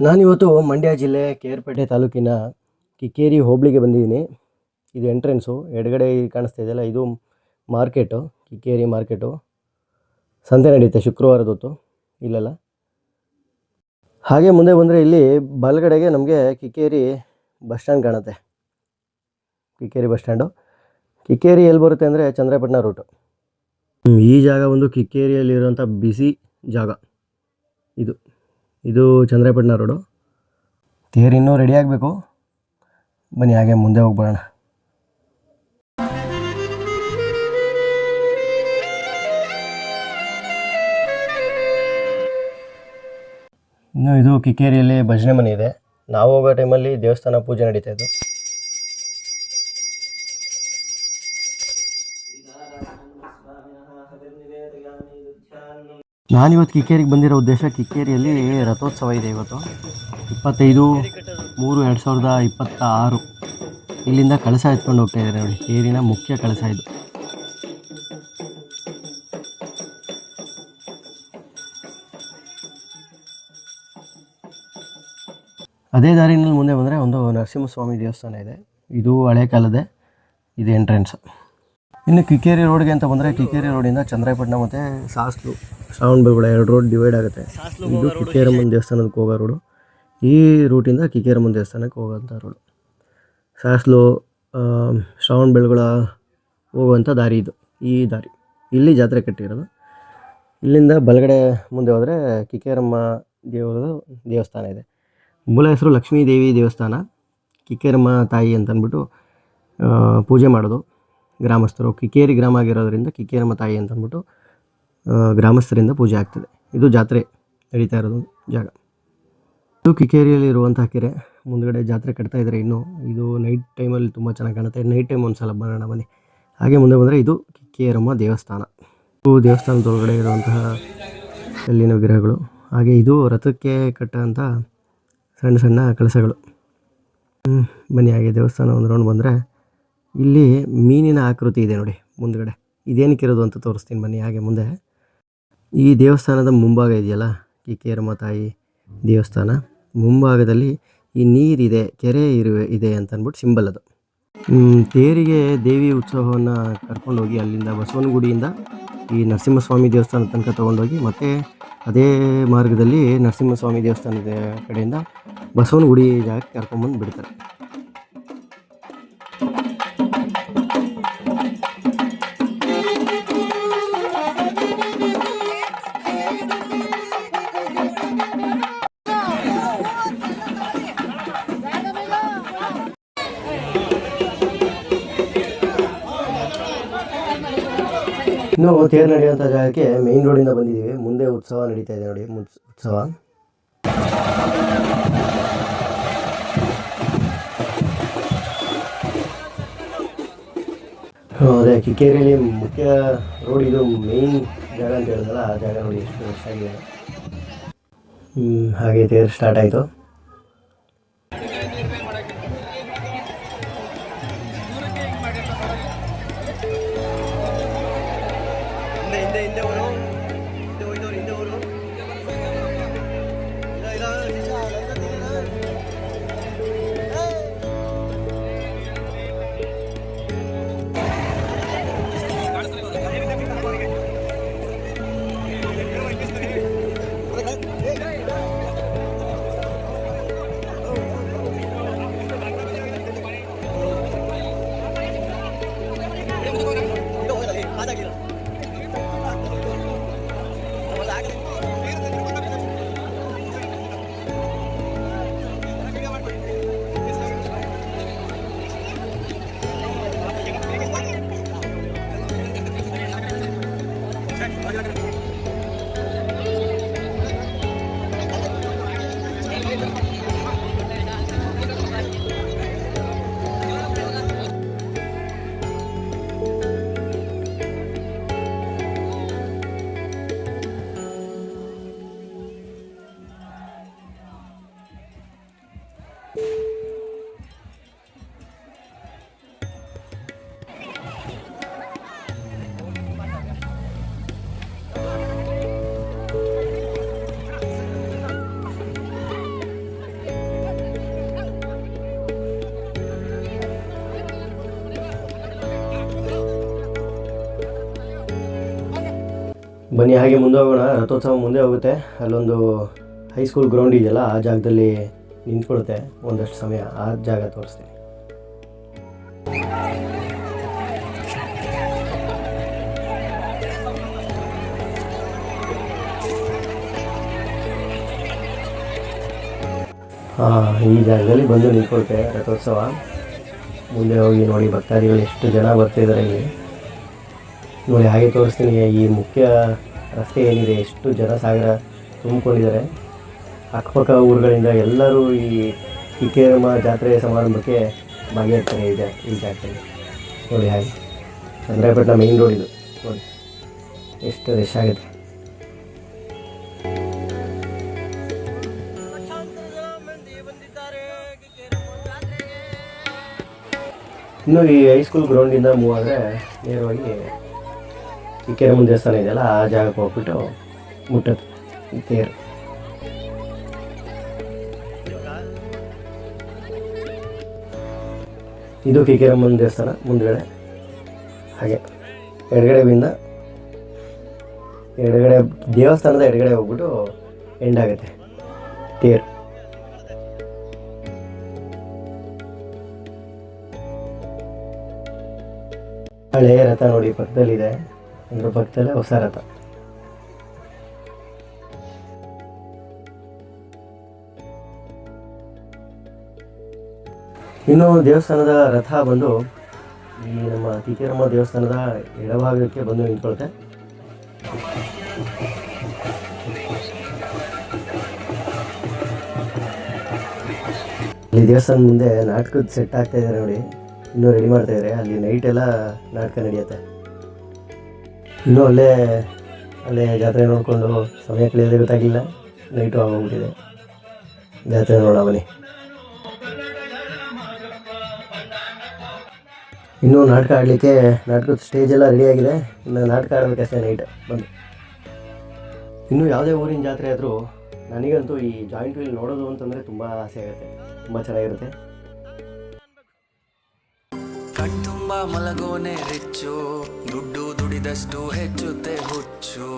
ನಾನಿವತ್ತು ಮಂಡ್ಯ ಜಿಲ್ಲೆ ಕೇರ್ಪೇಟೆ ತಾಲೂಕಿನ ಕಿಕ್ಕೇರಿ ಹೋಬಳಿಗೆ ಬಂದಿದ್ದೀನಿ. ಇದು ಎಂಟ್ರೆನ್ಸು. ಎಡಗಡೆ ಕಾಣಿಸ್ತಾ ಇದೆಯಲ್ಲ, ಇದು ಮಾರ್ಕೆಟು, ಕಿಕ್ಕೇರಿ ಮಾರ್ಕೆಟು. ಸಂತೆ ನಡೆಯುತ್ತೆ ಶುಕ್ರವಾರದೊತ್ತು ಇಲ್ಲೆಲ್ಲ. ಹಾಗೆ ಮುಂದೆ ಬಂದರೆ ಇಲ್ಲಿ ಬಲಗಡೆಗೆ ನಮಗೆ ಕಿಕ್ಕೇರಿ ಬಸ್ ಸ್ಟ್ಯಾಂಡ್ ಕಾಣುತ್ತೆ. Kikkeri bus stand. ಕಿಕ್ಕೇರಿ ಎಲ್ಲಿ ಬರುತ್ತೆ ಅಂದರೆ ಚಂದ್ರಾಯಪಟ್ಟಣ ರೂಟು. ಈ ಜಾಗ ಒಂದು ಕಿಕ್ಕೇರಿಯಲ್ಲಿರುವಂಥ ಬಿಸಿ ಜಾಗ. ಇದು ಚಂದ್ರಾಯಪಟ್ಟಣ ರೋಡು. ತೇರು ಇನ್ನೂ ರೆಡಿ ಆಗಬೇಕು. ಬನ್ನಿ ಹಾಗೆ ಮುಂದೆ ಹೋಗ್ಬರೋಣ. ಇನ್ನು ಇದು ಕಿಕ್ಕೇರಿಯಲ್ಲಿ ಭಜನೆ ಮನೆ ಇದೆ. ನಾವು ಹೋಗೋ ಟೈಮಲ್ಲಿ ದೇವಸ್ಥಾನ ಪೂಜೆ ನಡೀತಾ ಇತ್ತು. ನಾನಿವತ್ತು ಕಿಕ್ಕೇರಿಗೆ ಬಂದಿರೋ ಉದ್ದೇಶ, ಕಿಕ್ಕೇರಿಯಲ್ಲಿ ರಥೋತ್ಸವ ಇದೆ ಇವತ್ತು 25/3/2026. ಇಲ್ಲಿಂದ ಕಳಸ ಎತ್ಕೊಂಡು ಹೋಗ್ತಾ ಇದ್ದಾರೆ ನೋಡಿ. ತೇರಿನ ಮುಖ್ಯ ಕಳಸ ಇದು. ಅದೇ ದಾರಿನಲ್ಲಿ ಮುಂದೆ ಬಂದರೆ ಒಂದು ನರಸಿಂಹಸ್ವಾಮಿ ದೇವಸ್ಥಾನ ಇದೆ. ಇದು ಹಳೆ ಕಾಲದೇ. ಇದು ಎಂಟ್ರೆನ್ಸ್. ಇನ್ನು ಕಿಕ್ಕೇರಿ ರೋಡ್ಗೆ ಅಂತ ಬಂದರೆ, ಕಿಕ್ಕೇರಿ ರೋಡಿಂದ ಚಂದ್ರಾಯಪಟ್ಟಣ ಮತ್ತು ಸಾಸ್ಲು, ಶ್ರಾವಣಬೆಳಗೊಳ 2 ರೋಡ್ ಡಿವೈಡ್ ಆಗುತ್ತೆ. ಇದು ಕಿಕ್ಕೇರಮ್ಮನ ದೇವಸ್ಥಾನಕ್ಕೆ ಹೋಗೋ ರೋಡು. ಈ ರೂಟಿಂದ ಕಿಕ್ಕೇರಮ್ಮನ ದೇವಸ್ಥಾನಕ್ಕೆ ಹೋಗೋಂಥ ರೋಡು. ಸಾಸ್ಲು, ಶ್ರಾವಣಬೆಳಗೊಳ ಹೋಗುವಂಥ ದಾರಿ ಇದು. ಈ ದಾರಿ ಇಲ್ಲಿ ಜಾತ್ರೆ ಕಟ್ಟಿರೋದು. ಇಲ್ಲಿಂದ ಬಲಗಡೆ ಮುಂದೆ ಹೋದರೆ ಕಿಕ್ಕೇರಮ್ಮ ದೇವಸ್ಥಾನ ಇದೆ. ಮೂಲ ಹೆಸರು ಲಕ್ಷ್ಮೀದೇವಿ ದೇವಸ್ಥಾನ. ಕಿಕ್ಕೇರಮ್ಮ ತಾಯಿ ಅಂತಂದ್ಬಿಟ್ಟು ಪೂಜೆ ಮಾಡೋದು ಗ್ರಾಮಸ್ಥರು. ಕಿಕ್ಕೇರಿ ಗ್ರಾಮ ಆಗಿರೋದ್ರಿಂದ ಕಿಕ್ಕೇರಮ್ಮ ತಾಯಿ ಅಂತಂದ್ಬಿಟ್ಟು ಗ್ರಾಮಸ್ಥರಿಂದ ಪೂಜೆ ಆಗ್ತದೆ. ಇದು ಜಾತ್ರೆ ನಡೀತಾ ಇರೋದು ಜಾಗ. ಇದು ಕಿಕ್ಕೇರಿಯಲ್ಲಿ ಇರುವಂಥ ಕೆರೆ. ಮುಂದ್ಗಡೆ ಜಾತ್ರೆ ಕಟ್ತಾ ಇದ್ದಾರೆ ಇನ್ನೂ. ಇದು ನೈಟ್ ಟೈಮಲ್ಲಿ ತುಂಬ ಚೆನ್ನಾಗಿ ಕಾಣುತ್ತೆ. ನೈಟ್ ಟೈಮ್ ಒಂದು ಸಲ ಬರೋಣ ಬನ್ನಿ. ಹಾಗೆ ಮುಂದೆ ಬಂದರೆ ಇದು ಕಿಕ್ಕೇರಮ್ಮ ದೇವಸ್ಥಾನ. ಇದು ದೇವಸ್ಥಾನದೊಳಗಡೆ ಇರುವಂತಹ ಕಲ್ಲಿನ ವಿಗ್ರಹಗಳು. ಹಾಗೆ ಇದು ರಥಕ್ಕೆ ಕಟ್ಟೋಂಥ ಸಣ್ಣ ಸಣ್ಣ ಕಳಸಗಳು. ಬನ್ನಿ ಹಾಗೆ ದೇವಸ್ಥಾನ ಒಂದು ರೌಂಡ್ ಬಂದರೆ ಇಲ್ಲಿ ಮೀನಿನ ಆಕೃತಿ ಇದೆ ನೋಡಿ ಮುಂದ್ಗಡೆ. ಇದೇನಕ್ಕಿರೋದು ಅಂತ ತೋರಿಸ್ತೀನಿ ಬನ್ನಿ ಹಾಗೆ ಮುಂದೆ. ಈ ದೇವಸ್ಥಾನದ ಮುಂಭಾಗ ಇದೆಯಲ್ಲ, ಕಿಕ್ಕೇರಮ್ಮ ತಾಯಿ ದೇವಸ್ಥಾನ ಮುಂಭಾಗದಲ್ಲಿ ಈ ನೀರಿದೆ, ಕೆರೆ ಇದೆ ಅಂತಂದ್ಬಿಟ್ಟು ಸಿಂಬಲ್ ಅದು. ತೇರಿಗೆ ದೇವಿ ಉತ್ಸವವನ್ನು ಕರ್ಕೊಂಡೋಗಿ ಅಲ್ಲಿಂದ ಬಸವನಗುಡಿಯಿಂದ ಈ ನರಸಿಂಹಸ್ವಾಮಿ ದೇವಸ್ಥಾನ ತನಕ ತೊಗೊಂಡೋಗಿ ಮತ್ತೆ ಅದೇ ಮಾರ್ಗದಲ್ಲಿ ನರಸಿಂಹಸ್ವಾಮಿ ದೇವಸ್ಥಾನದ ಕಡೆಯಿಂದ ಬಸವನಗುಡಿ ಜಾಗಕ್ಕೆ ಕರ್ಕೊಂಬಂದು ಬಿಡ್ತಾರೆ. ಇನ್ನು ತೇರು ನಡೆಯುವಂಥ ಜಾಗಕ್ಕೆ ಮೇಯ್ನ್ ರೋಡಿಂದ ಬಂದಿದ್ದೀವಿ. ಮುಂದೆ ಉತ್ಸವ ನಡೀತಾ ಇದೆ ನೋಡಿ. ಉತ್ಸವ ಅದೇ ಕಿಕ್ಕೇರಿಯಲ್ಲಿ ಮುಖ್ಯ ರೋಡ್. ಇದು ಮೇಯ್ನ್ ಜಾಗ ಅಂತ ಹೇಳಿದಲ್ಲ, ಆ ಜಾಗ ನೋಡಿ ಎಷ್ಟು ರಶ್ ಆಗಿದೆ. ಹಾಗೆ ತೇರು ಸ್ಟಾರ್ಟ್ ಆಯಿತು. ಬನ್ನಿ ಹಾಗೆ ಮುಂದೆ ಹೋಗೋಣ. ರಥೋತ್ಸವ ಮುಂದೆ ಹೋಗುತ್ತೆ, ಅಲ್ಲೊಂದು ಹೈಸ್ಕೂಲ್ ಗ್ರೌಂಡ್ ಇದೆಯಲ್ಲ ಆ ಜಾಗದಲ್ಲಿ ನಿಂತ್ಕೊಳುತ್ತೆ ಒಂದಷ್ಟು ಸಮಯ, ಆ ಜಾಗ ತೋರಿಸ್ತೀನಿ. ಈ ಜಾಗದಲ್ಲಿ ಬಂದು ನಿಂತ್ಕೊಳುತ್ತೆ ರಥೋತ್ಸವ. ಮುಂದೆ ಹೋಗಿ ನೋಡಿ ಭಕ್ತಾದಿಗಳು ಎಷ್ಟು ಜನ ಬರ್ತಿದ್ದಾರೆ ಇಲ್ಲಿ ನೋಡಿ. ಹಾಗೆ ತೋರಿಸ್ತೀನಿ ಈ ಮುಖ್ಯ ರಸ್ತೆ ಏನಿದೆ, ಎಷ್ಟು ಜನಸಾಗರ ತುಂಬಿಕೊಂಡಿದ್ದಾರೆ. ಅಕ್ಕಪಕ್ಕ ಊರುಗಳಿಂದ ಎಲ್ಲರೂ ಈ ಕಿಕ್ಕೇರಮ್ಮ ಜಾತ್ರೆ ಸಮಾರಂಭಕ್ಕೆ ಭಾಗಿಯಾಗ್ತಾರೆ ಈ ಜಾಗದಲ್ಲಿ ನೋಡಿ. ಹಾಗೆ ಚಂದ್ರಾಯಪಟ್ಟಣ ಮೇನ್ ರೋಡ್ ಇದು ನೋಡಿ, ಎಷ್ಟು ರಶ್ ಆಗುತ್ತೆ. ಇನ್ನು ಈ ಹೈಸ್ಕೂಲ್ ಗ್ರೌಂಡಿಂದ ಮೂವ್ ಆದರೆ ನೇರವಾಗಿ ಕಿಕ್ಕೇರಮ್ಮನ ದೇವಸ್ಥಾನ ಇದೆಯಲ್ಲ ಆ ಜಾಗಕ್ಕೆ ಹೋಗ್ಬಿಟ್ಟು ಮುಟ್ಟುತ್ತೆ ಈ ತೇರು. ಇದು ಕಿಕ್ಕೇರಮ್ಮನ ದೇವಸ್ಥಾನ ಮುಂದ್ಗಡೆ. ಹಾಗೆ ಎಡಗಡೆಯಿಂದ ದೇವಸ್ಥಾನದ ಎಡಗಡೆ ಹೋಗ್ಬಿಟ್ಟು ಎಂಡ್ ಆಗುತ್ತೆ ತೇರು. ಹಳೆಯ ರಥ ನೋಡಿ ಪಕ್ಕದಲ್ಲಿದೆ, ಅದ್ರ ಪಕ್ಕದಲ್ಲೇ ಹೊಸ ರಥ. ಇನ್ನು ದೇವಸ್ಥಾನದ ರಥ ಬಂದು ಈ ನಮ್ಮ ಕಿಕ್ಕೇರಮ್ಮ ದೇವಸ್ಥಾನದ ಎಡಭಾಗಕ್ಕೆ ಬಂದು ನಿಂತ್ಕೊಳುತ್ತೆ. ಅಲ್ಲಿ ದೇವಸ್ಥಾನ ಮುಂದೆ ನಾಟಕದ ಸೆಟ್ ಆಗ್ತಾ ಇದ್ದಾರೆ ನೋಡಿ, ಇನ್ನೂ ರೆಡಿ ಮಾಡ್ತಾ ಇದ್ದಾರೆ. ಅಲ್ಲಿ ನೈಟ್ ಎಲ್ಲ ನಾಟಕ ನಡೆಯುತ್ತೆ. ಇನ್ನೂ ಅಲ್ಲೇ ಜಾತ್ರೆ ನೋಡಿಕೊಂಡು ಸಮಯ ಕಳೆಯೋದೇ ಗೊತ್ತಾಗಲಿಲ್ಲ, ನೈಟು ಆಗೋಗ್ಬಿಟ್ಟಿದೆ. ಜಾತ್ರೆ ನೋಡೋ ಬನ್ನಿ. ಇನ್ನೂ ನಾಟಕ ಆಡಲಿಕ್ಕೆ ನಾಟಕದ ಸ್ಟೇಜ್ ಎಲ್ಲ ರೆಡಿಯಾಗಿದೆ, ಇನ್ನು ನಾಟಕ ಆಡಬೇಕಷ್ಟೇ ನೈಟ್ ಬಂದು. ಇನ್ನೂ ಯಾವುದೇ ಊರಿನ ಜಾತ್ರೆ ಆದರೂ ನನಗಂತೂ ಈ ಜಾಯಿಂಟ್ ವೀಲ್ ನೋಡೋದು ಅಂತಂದರೆ ತುಂಬ ಆಸೆ ಆಗುತ್ತೆ, ತುಂಬ ಚೆನ್ನಾಗಿರುತ್ತೆ. ಕಣ್ತುಂಬ ಮಲಗೋನೆ ರಿಚ್ಚು, ದುಡ್ಡು ದುಡಿದಷ್ಟು ಹೆಚ್ಚುತ್ತೆ ಹುಚ್ಚು.